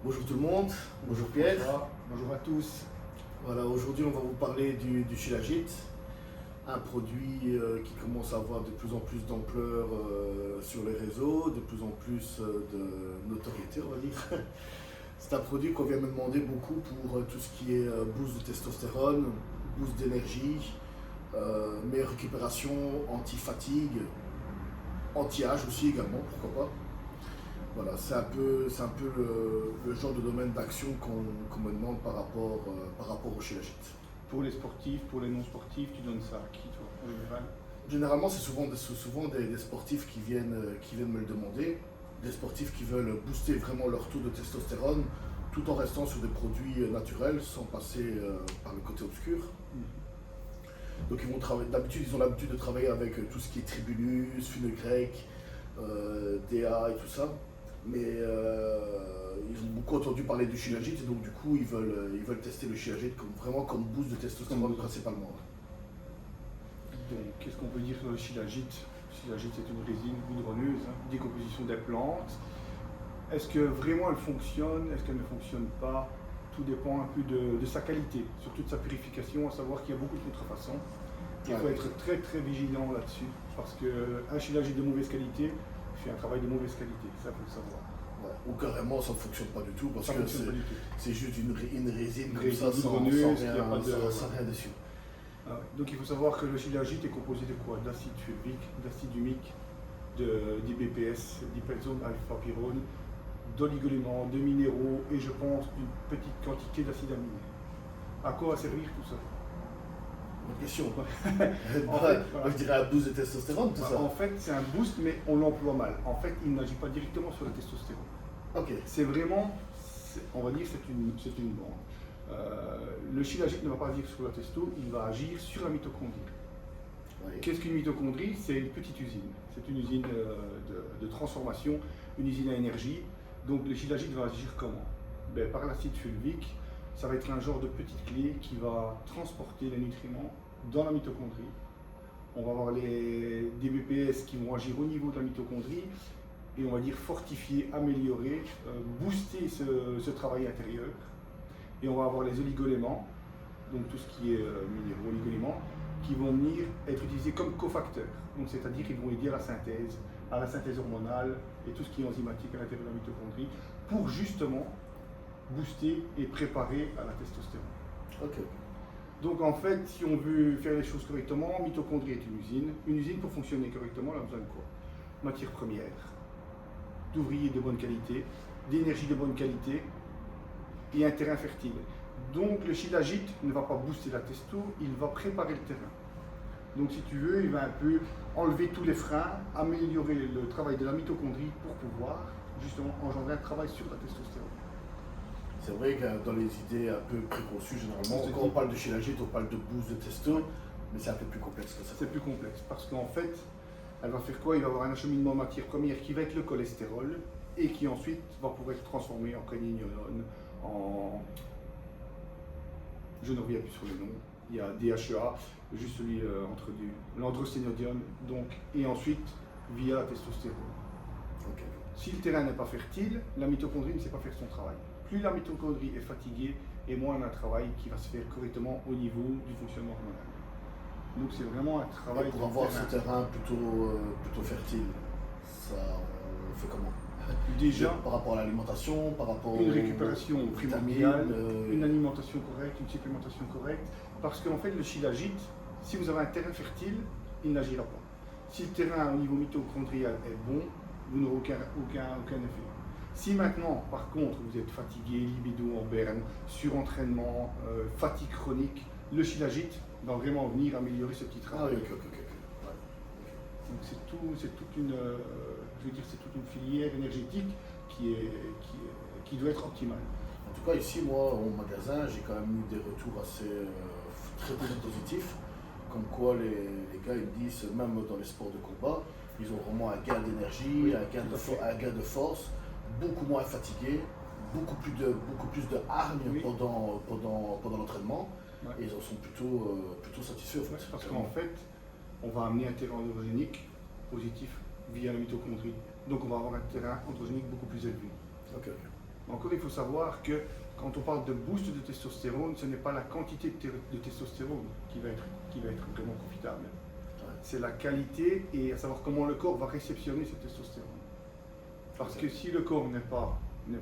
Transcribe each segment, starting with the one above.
Bonjour tout le monde, bonjour Pierre. Bonjour, bonjour à tous. Voilà, aujourd'hui on va vous parler du Shilajit, un produit qui commence à avoir de plus en plus d'ampleur sur les réseaux, de plus en plus de notoriété on va dire. C'est un produit qu'on vient me demander beaucoup pour tout ce qui est boost de testostérone, boost d'énergie, meilleure récupération, anti-fatigue, anti-âge aussi également, pourquoi pas. Voilà, c'est un peu le genre de domaine d'action qu'on me demande par rapport au Shilajit. Pour les sportifs, pour les non-sportifs, tu donnes ça à qui toi en général? Généralement, c'est souvent des sportifs qui viennent me le demander, des sportifs qui veulent booster vraiment leur taux de testostérone tout en restant sur des produits naturels sans passer par le côté obscur. Donc ils vont travailler, d'habitude ils ont l'habitude de travailler avec tout ce qui est tribulus, fenugrec, DA et tout ça. Mais ils ont beaucoup entendu parler du Shilajit et donc du coup ils veulent tester le Shilajit vraiment comme boost de testostérone principalement. Donc, qu'est-ce qu'on peut dire sur le Shilajit? Le Shilajit, c'est une résine hydroneuse, décomposition des plantes. Est-ce que vraiment elle fonctionne? Est-ce qu'elle ne fonctionne pas? Tout dépend un peu de sa qualité, surtout de sa purification, à savoir qu'il y a beaucoup de contrefaçons. Il faut être très très vigilant là-dessus, parce qu'un Shilajit de mauvaise qualité fait un travail de mauvaise qualité, ça faut le savoir. Ouais. Ou carrément ça ne fonctionne pas du tout parce Ça que fonctionne pas du tout. c'est juste une résine comme Résine ça sans hydroneuse, rien, il y a pas de- sans rien dessus. Ah ouais. Donc il faut savoir que le Shilajit est composé de quoi? D'acide fulvique, d'acide humique, d'IBPS, dipenzone alpha-pyrrole, d'oligoéléments, de minéraux et je pense une petite quantité d'acides aminés. À quoi va servir tout ça? Bonne question. En fait, Moi je dirais un boost de testostérone tout ça. En fait, c'est un boost, mais on l'emploie mal. En fait, il n'agit pas directement sur la testostérone. Ok. C'est vraiment, on va dire, c'est une bande. Le Shilajit ne va pas agir sur la testo, il va agir sur la mitochondrie. Ouais. Qu'est-ce qu'une mitochondrie? C'est une petite usine. C'est une usine de transformation, une usine à énergie. Donc le Shilajit va agir comment? Par l'acide fulvique, ça va être un genre de petite clé qui va transporter les nutriments dans la mitochondrie. On va avoir les DBPS qui vont agir au niveau de la mitochondrie et on va dire fortifier, améliorer, booster ce travail intérieur. Et on va avoir les oligoéléments, donc tout ce qui est minéraux, oligoéléments, qui vont venir être utilisés comme cofacteurs. Donc c'est-à-dire qu'ils vont aider à la synthèse hormonale et tout ce qui est enzymatique à l'intérieur de la mitochondrie pour justement booster et préparer à la testostérone. Ok. Donc en fait, si on veut faire les choses correctement, mitochondrie est une usine. Une usine pour fonctionner correctement, elle a besoin de quoi? Matières premières, d'ouvriers de bonne qualité, d'énergie de bonne qualité et un terrain fertile. Donc le Shilajit ne va pas booster la testo, il va préparer le terrain. Donc si tu veux, il va un peu enlever tous les freins, améliorer le travail de la mitochondrie pour pouvoir justement engendrer un travail sur la testostérone. C'est vrai que dans les idées un peu préconçues, généralement, quand on parle de Shilajit, on parle de boost de testo, mais c'est un peu plus complexe que ça. C'est plus complexe parce qu'en fait, elle va faire quoi? Il va avoir un acheminement de matière première qui va être le cholestérol et qui ensuite va pouvoir être transformé en prénignone, en... Je ne reviens plus sur le nom. Il y a DHEA, juste celui entre l'androsténodium, donc, et ensuite via la testostérone. Ok. Si le terrain n'est pas fertile, la mitochondrie ne sait pas faire son travail. Plus la mitochondrie est fatiguée, et moins on a un travail qui va se faire correctement au niveau du fonctionnement hormonal. Donc c'est vraiment un travail. Et pour avoir ce terrain plutôt fertile, ça on fait comment? Déjà, par rapport à l'alimentation, par rapport une récupération aux primordiale, vitamines, une alimentation correcte, une supplémentation correcte, parce qu'en fait le Shilajit, si vous avez un terrain fertile, il n'agira pas. Si le terrain au niveau mitochondrial est bon, vous n'aurez aucun effet. Si maintenant, par contre, vous êtes fatigué, libido en berne, surentraînement, fatigue chronique, le Shilajit va vraiment venir améliorer ce petit Ah travail. oui, ok. Ouais. Donc c'est toute une filière énergétique qui doit être optimale. En tout cas, ici, moi, au magasin, j'ai quand même eu des retours très positifs, comme quoi les gars, ils me disent, même dans les sports de combat, ils ont vraiment un gain d'énergie, Oui, un gain de force, beaucoup moins fatigués, beaucoup plus de hargne Oui. pendant l'entraînement, Ouais. et ils en sont plutôt satisfaits. En fait. Parce qu'en fait, on va amener un terrain androgénique positif via la mitochondrie. Donc on va avoir un terrain androgénique beaucoup plus élevé. Ok. Encore, il faut savoir que quand on parle de boost de testostérone, ce n'est pas la quantité de testostérone qui va être vraiment profitable. C'est la qualité et à savoir comment le corps va réceptionner ce testostérone. Parce que si le corps n'est pas je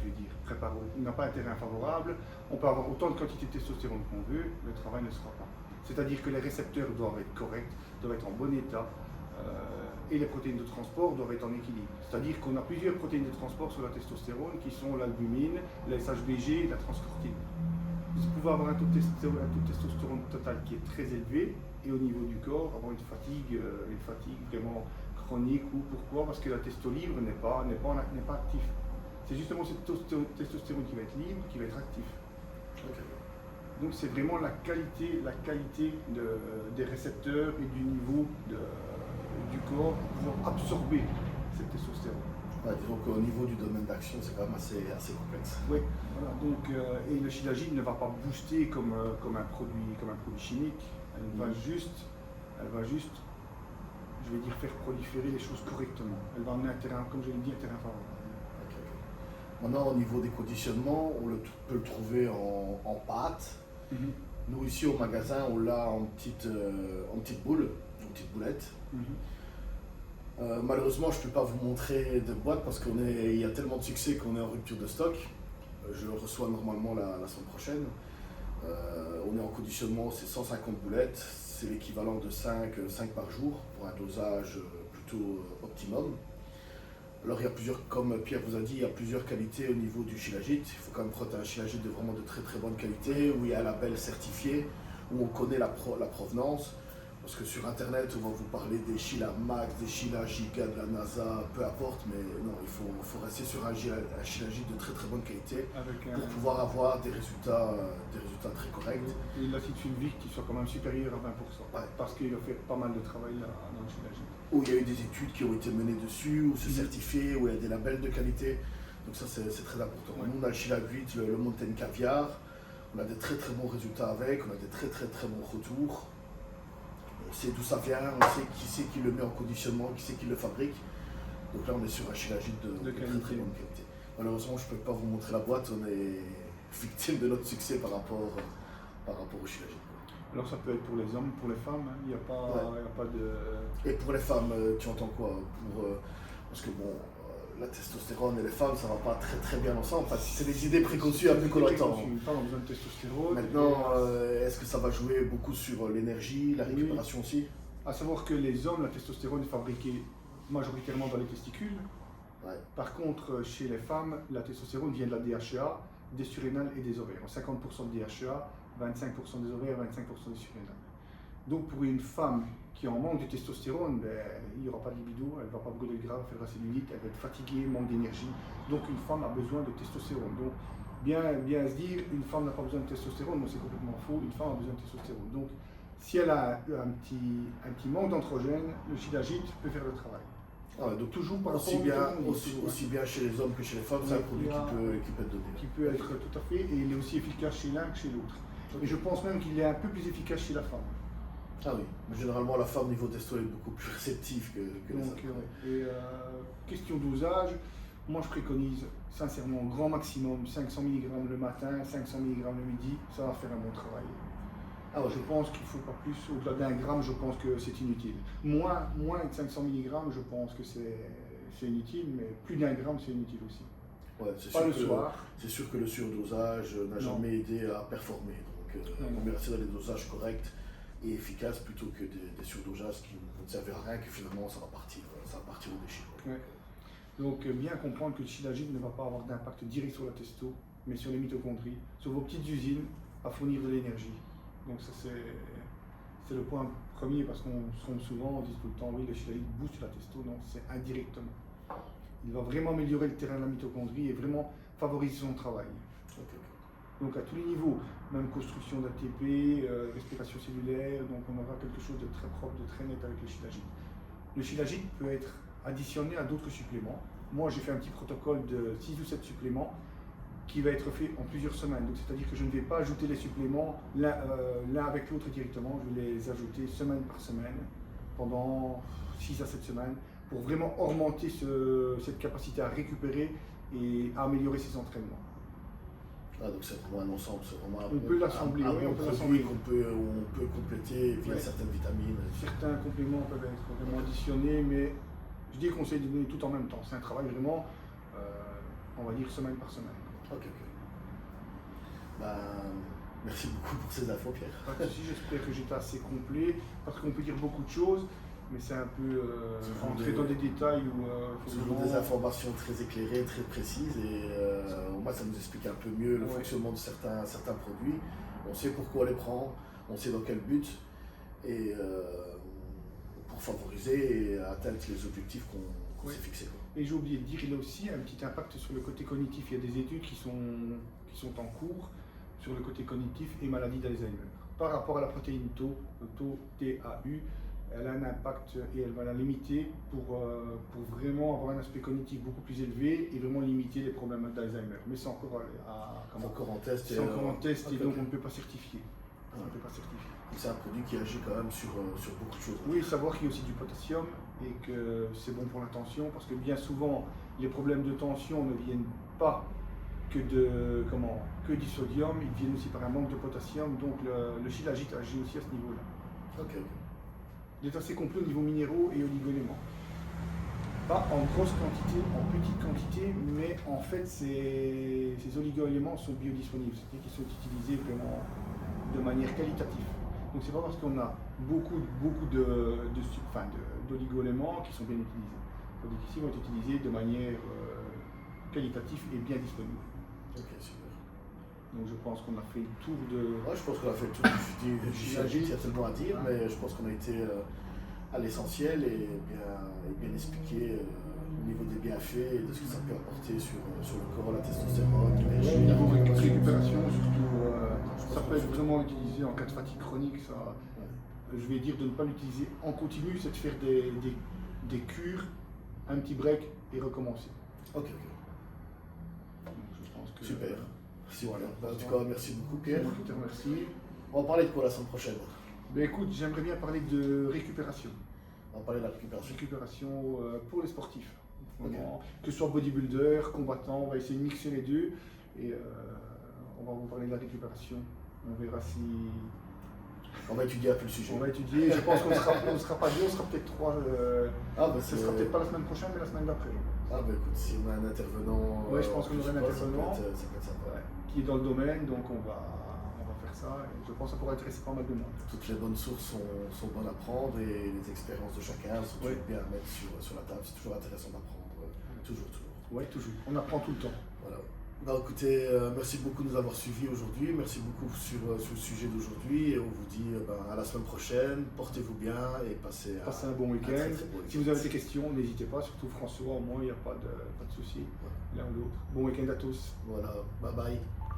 vais dire, préparé, n'a pas un terrain favorable, on peut avoir autant de quantité de testostérone qu'on veut, le travail ne sera pas. C'est-à-dire que les récepteurs doivent être corrects, doivent être en bon état, et les protéines de transport doivent être en équilibre. C'est-à-dire qu'on a plusieurs protéines de transport sur la testostérone qui sont l'albumine, la SHBG et la transcortine. Vous pouvez avoir un taux de testostérone total qui est très élevé et au niveau du corps avoir une fatigue vraiment chronique. Ou pourquoi? Parce que la testo libre n'est pas actif. C'est justement cette testostérone qui va être libre, qui va être actif. Okay. Donc c'est vraiment la qualité des récepteurs et du niveau du corps pour pouvoir absorber cette testostérone. Disons qu'au niveau du domaine d'action, c'est quand même assez complexe. Oui, voilà. Donc, et le shilajit ne va pas booster comme un produit chimique. Elle va juste, je vais dire, faire proliférer les choses correctement. Elle va amener un terrain, comme je l'ai dit, un terrain favorable. Okay. Maintenant, au niveau des conditionnements, on peut le trouver en pâte. Nous, ici au magasin, on l'a en petite boule, en petite boulette. Malheureusement, je ne peux pas vous montrer de boîte parce qu'il y a tellement de succès qu'on est en rupture de stock. Je le reçois normalement la semaine prochaine. On est en conditionnement, c'est 150 boulettes. C'est l'équivalent de 5 par jour pour un dosage plutôt optimum. Alors il y a plusieurs, comme Pierre vous a dit, il y a plusieurs qualités au niveau du shilajit. Il faut quand même prendre un shilajit de vraiment de très bonne qualité, où il y a un label certifié, où on connaît la provenance. Parce que sur internet, on va vous parler des Shila Max, des Shila Giga de la NASA, peu importe, mais non, il faut rester sur un shilajit de très bonne qualité pour pouvoir avoir des résultats très corrects. Et l'acide fulvique qui soit quand même supérieur à 20%, parce qu'il a fait pas mal de travail là, dans le shilajit. Où il y a eu des études qui ont été menées dessus, où c'est certifié, où il y a des labels de qualité. Donc ça, c'est très important. Nous, on a le shilajit, le Mountain Caviar, on a des très bons résultats avec, on a des très bons retours. On sait d'où ça vient, on sait qui c'est qui le met en conditionnement, qui c'est qui le fabrique. Donc là, on est sur un shilajit de très bonne qualité. Malheureusement, je ne peux pas vous montrer la boîte, on est victime de notre succès par rapport au shilajit. Alors ça peut être pour les hommes, pour les femmes, hein. Il n'y a pas de... Et pour les femmes, tu entends quoi? Parce que bon, la testostérone et les femmes, ça ne va pas très bien ensemble. Enfin, c'est des idées préconçues un peu qu'on attend. Une femme a besoin de testostérone. Maintenant, est-ce que ça va jouer beaucoup sur l'énergie, la récupération aussi? À savoir que les hommes, la testostérone est fabriquée majoritairement dans les testicules. Par contre, chez les femmes, la testostérone vient de la DHEA, des surrénales et des ovaires. 50% de DHEA, 25% des ovaires, 25% des surrénales. Donc pour une femme qui en manque de testostérone, il n'y aura pas de libido, elle ne va pas brûler le gras, faire de la cellulite, elle va être fatiguée, manque d'énergie. Donc une femme a besoin de testostérone. Donc bien se dire, une femme n'a pas besoin de testostérone, c'est complètement faux, une femme a besoin de testostérone. Donc si elle a un petit manque d'androgène, le shilajit peut faire le travail. Donc toujours aussi bien chez les hommes que chez les femmes, c'est un produit qui peut être donné. Qui peut être tout à fait, et il est aussi efficace chez l'un que chez l'autre. Et je pense même qu'il est un peu plus efficace chez la femme. Ah oui, mais généralement la femme niveau testo est beaucoup plus réceptive que les hommes. Et question dosage, moi je préconise sincèrement grand maximum 500 mg le matin, 500 mg le midi, ça va faire un bon travail. Je pense qu'il ne faut pas plus, au-delà d'un gramme, je pense que c'est inutile. Moins de 500 mg, je pense que c'est inutile, mais plus d'un gramme, c'est inutile aussi. Pas le soir. C'est sûr que le surdosage n'a jamais aidé à performer. Donc, on est resté dans les dosages corrects et efficaces plutôt que des surdosages qui ne servent à rien, que finalement ça va partir au déchet. Donc, bien comprendre que le shilajit ne va pas avoir d'impact direct sur la testo, mais sur les mitochondries, sur vos petites usines à fournir de l'énergie. Donc ça c'est le point premier, parce qu'on se trompe souvent, on dit tout le temps oui le shilajit booste la testo, non, c'est indirectement. Il va vraiment améliorer le terrain de la mitochondrie et vraiment favoriser son travail. Donc à tous les niveaux, même construction d'ATP, respiration cellulaire, donc on aura quelque chose de très propre, de très net avec le shilajit. Le shilajit peut être additionné à d'autres suppléments. Moi j'ai fait un petit protocole de 6 ou 7 suppléments qui va être fait en plusieurs semaines. Donc c'est-à-dire que je ne vais pas ajouter les suppléments l'un avec l'autre directement, je vais les ajouter semaine par semaine pendant 6 à 7 semaines pour vraiment augmenter cette capacité à récupérer et à améliorer ses entraînements. Ah, donc c'est vraiment un ensemble, c'est vraiment On peut l'assembler, un oui, bon on peut produit l'assembler. on peut compléter via Ouais. certaines vitamines. Certains compléments peuvent être vraiment additionnés, mais je dis qu'on s'est donné tout en même temps. C'est un travail vraiment, on va dire, semaine par semaine. Ok. Ben, merci beaucoup pour ces infos, Pierre. Pas de souci, j'espère que j'étais assez complet, parce qu'on peut dire beaucoup de choses, mais c'est un peu entrer dans des détails où il faut Toujours vraiment... des informations très éclairées, très précises, et au moins ça nous explique un peu mieux le fonctionnement de certains produits. On sait pourquoi les prendre, on sait dans quel but, et pour favoriser et atteindre les objectifs qu'on s'est fixés. Et j'ai oublié de dire, il a aussi un petit impact sur le côté cognitif. Il y a des études qui sont en cours sur le côté cognitif et maladie d'Alzheimer. Par rapport à la protéine Tau, le Tau TAU, elle a un impact et elle va la limiter pour vraiment avoir un aspect cognitif beaucoup plus élevé et vraiment limiter les problèmes d'Alzheimer. Mais c'est encore encore en test. C'est encore en test et donc on ne peut pas certifier. C'est un produit qui agit quand même sur beaucoup de choses. Oui, savoir qu'il y a aussi du potassium et que c'est bon pour la tension, parce que bien souvent les problèmes de tension ne viennent pas que du sodium, ils viennent aussi par un manque de potassium, donc le shilajit agit aussi à ce niveau-là. Ok. Il est assez complet au niveau minéraux et oligo-éléments. Pas en grosse quantité, en petite quantité, mais en fait ces oligo-éléments sont biodisponibles, c'est-à-dire qu'ils sont utilisés vraiment de manière qualitative. Donc c'est pas parce qu'on a beaucoup d'oligo-éléments qui sont bien utilisés. Les produits ici vont être utilisés de manière qualitative et bien disponible. Ok, super. Donc je pense qu'on a fait le tour de... Ouais, je pense qu'on a fait le tour du shilajit, il y a tellement à dire, mais je pense qu'on a été à l'essentiel et bien expliqué au niveau des bienfaits et de ce que ça peut apporter sur le corps, la testostérone, l'énergie. Au niveau récupération, surtout, ça peut être vraiment utilisé en cas de fatigue chronique. Ça, je vais dire de ne pas l'utiliser en continu, c'est de faire des cures, un petit break et recommencer. Ok. Donc, je pense que, super. Voilà. En tout cas, merci beaucoup, Pierre. Je te remercie. On va parler de quoi la semaine prochaine? Ben, écoute, j'aimerais bien parler de récupération. On va parler de la récupération. Récupération pour les sportifs. Vraiment, que ce soit bodybuilder, combattant, on va essayer de mixer les deux et on va vous parler de la récupération. On verra si... On va étudier un peu le sujet. On va étudier, je pense qu'on ne sera pas deux, on sera peut-être trois. Ce sera peut-être pas la semaine prochaine, mais la semaine d'après. Ah bah écoute, si on a un intervenant... Oui, je pense qu'on aurait un intervenant ça peut être sympa. Qui est dans le domaine, donc on va faire ça. Et je pense que ça pourrait intéresser pas mal de monde. Toutes les bonnes sources sont bonnes à prendre et les expériences de chacun sont toujours bien à mettre sur la table. C'est toujours intéressant d'apprendre. Toujours. Oui, toujours. On apprend tout le temps. Voilà. Bah, écoutez, merci beaucoup de nous avoir suivis aujourd'hui. Merci beaucoup sur le sujet d'aujourd'hui. Et on vous dit à la semaine prochaine. Portez-vous bien et passez un bon week-end. Si vous avez des questions, n'hésitez pas. Surtout François, au moins, il n'y a pas de souci. L'un ou l'autre. Bon week-end à tous. Voilà. Bye bye.